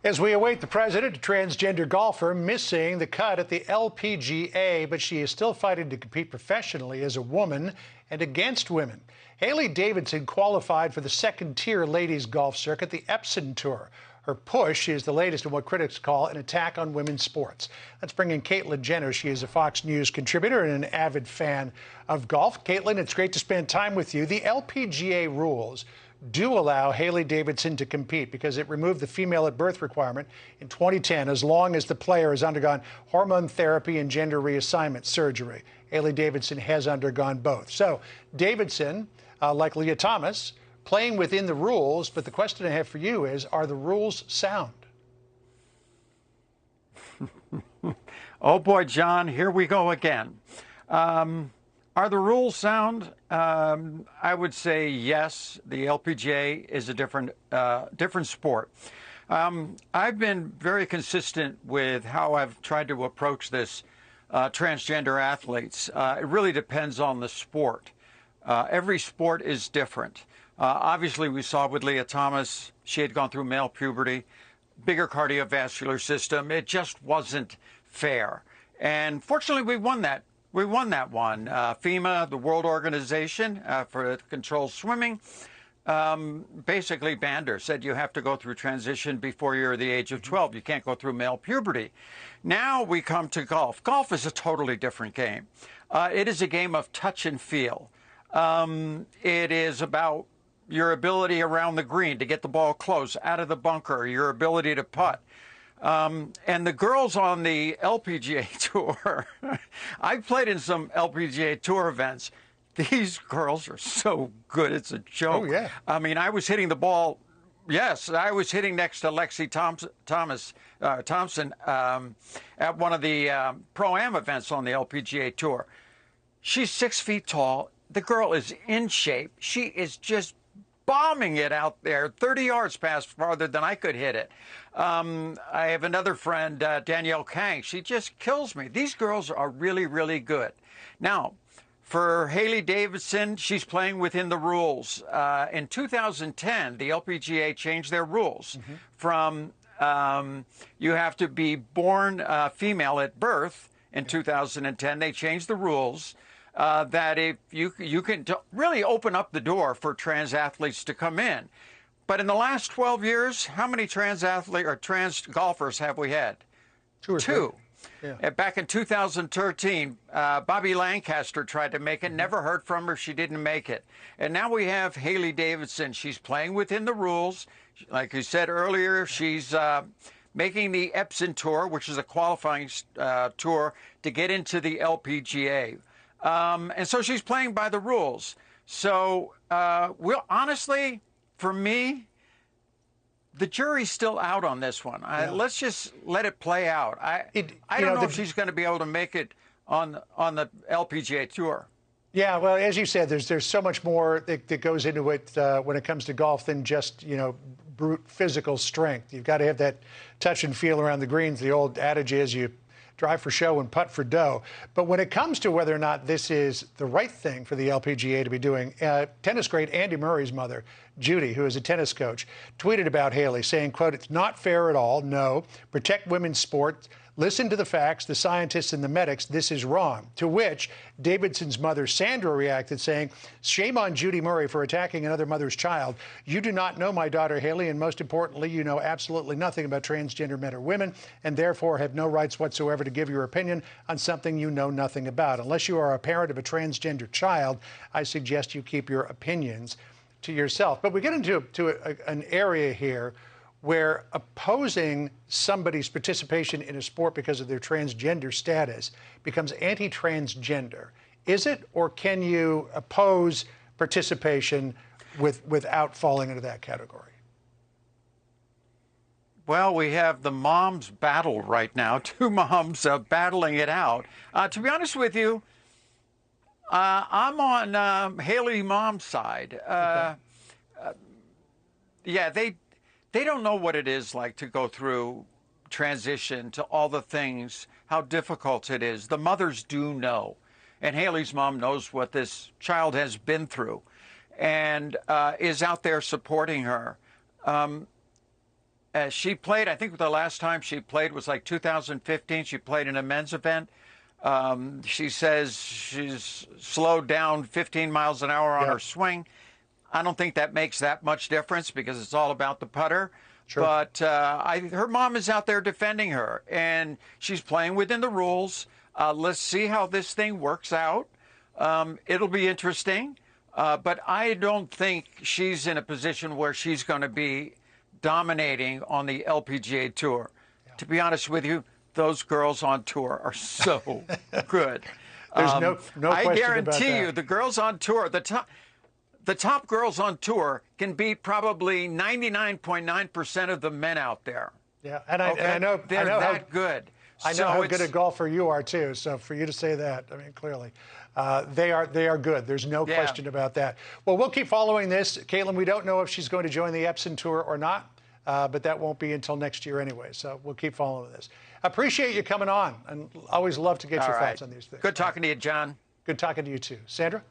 As we await the president, a transgender golfer missing the cut at the LPGA, but she is still fighting to compete professionally as a woman and against women. Haley Davidson qualified for the second-tier ladies golf circuit, the Epson Tour. Her push is the latest in what critics call an attack on women's sports. Let's bring in Caitlin Jenner. She is a Fox News contributor and an avid fan of golf. Caitlin, it's great to spend time with you. The LPGA rules do allow Haley Davidson to compete because it removed the female at birth requirement in 2010 as long as the player has undergone hormone therapy and gender reassignment surgery. Haley Davidson has undergone both. So Davidson, like Leah Thomas, playing within the rules, but the question I have for you is, are the rules sound? Oh boy, John, here we go again. Are the rules sound? I would say yes. The LPGA is a different sport. I've been very consistent with how I've tried to approach this transgender athletes. It really depends on the sport. Every sport is different. Obviously, we saw with Leah Thomas, she had gone through male puberty, bigger cardiovascular system. It just wasn't fair. And fortunately, we won that. We won that one. FEMA, the World Organization for Control Swimming, basically banned her, said you have to go through transition before you're the age of 12. You can't go through male puberty. Now we come to golf. Golf is a totally different game. It is a game of touch and feel. It is about your ability around the green to get the ball close, out of the bunker, your ability to putt. And the girls on the LPGA Tour, I've played in some LPGA Tour events. These girls are so good, it's a joke. Oh, yeah. I mean, I was hitting the ball, yes, I was hitting next to Lexi Thompson at one of the Pro-Am events on the LPGA Tour. She's 6 feet tall. The girl is in shape. She is just bombing it out there, 30 yards past farther than I could hit it. I have another friend, Danielle Kang. She just kills me. These girls are really, really good. Now, for Haley Davidson, she's playing within the rules. In 2010, the LPGA changed their rules from you have to be born female at birth. In 2010, they changed the rules. That if you can really open up the door for trans athletes to come in. But in the last 12 years, how many trans athletes or trans golfers have we had? Two. Yeah. Back in 2013, Bobby Lancaster tried to make it, never heard from her, she didn't make it. And now we have Haley Davidson. She's playing within the rules. Like you said earlier, she's making the Epson Tour, which is a qualifying tour to get into the LPGA. And so she's playing by the rules. So, honestly, for me, the jury's still out on this one. Let's just let it play out. I don't know if she's going to be able to make it on the LPGA Tour. Yeah, well, as you said, there's so much more that goes into it when it comes to golf than just, brute physical strength. You've got to have that touch and feel around the greens. The old adage is you drive for show and putt for dough. But when it comes to whether or not this is the right thing for the LPGA to be doing, tennis great Andy Murray's mother, Judy, who is a tennis coach, tweeted about Haley saying, quote, "It's not fair at all. No. Protect women's sport. Listen to the facts, the scientists and the medics. This is wrong." To which Davidson's mother, Sandra, reacted saying, "Shame on Judy Murray for attacking another mother's child. You do not know my daughter, Haley, and most importantly, you know absolutely nothing about transgender men or women, and therefore have no rights whatsoever to give your opinion on something you know nothing about. Unless you are a parent of a transgender child, I suggest you keep your opinions to yourself." But we get into an area here where opposing somebody's participation in a sport because of their transgender status becomes anti-transgender. Is it, or can you oppose participation without falling into that category? Well, we have the moms battle right now, two moms battling it out. To be honest with you, I'm on Haley mom's side. Yeah, they don't know what it is like to go through transition to all the things, how difficult it is. The mothers do know. And Haley's mom knows what this child has been through and is out there supporting her. She played, I think the last time she played was like 2015. She played in a men's event. She says she's slowed down 15 miles an hour on her swing. I don't think that makes that much difference because it's all about the putter. Sure. But her mom is out there defending her, and she's playing within the rules. Let's see how this thing works out. It'll be interesting. But I don't think she's in a position where she's going to be dominating on the LPGA Tour. Yeah. To be honest with you, those girls on tour are so good. There's no question about that. I guarantee you, the girls on tour, the top girls on tour can beat probably 99.9% of the men out there. Yeah, and I know they're that good. I know how good a golfer you are too. So for you to say that, I mean, clearly, they are good. There's no question about that. Well, we'll keep following this, Caitlin. We don't know if she's going to join the Epson Tour or not, but that won't be until next year anyway. So we'll keep following this. Appreciate you coming on, and always love to get your thoughts on these things. Good talking to you, John. Good talking to you too, Sandra.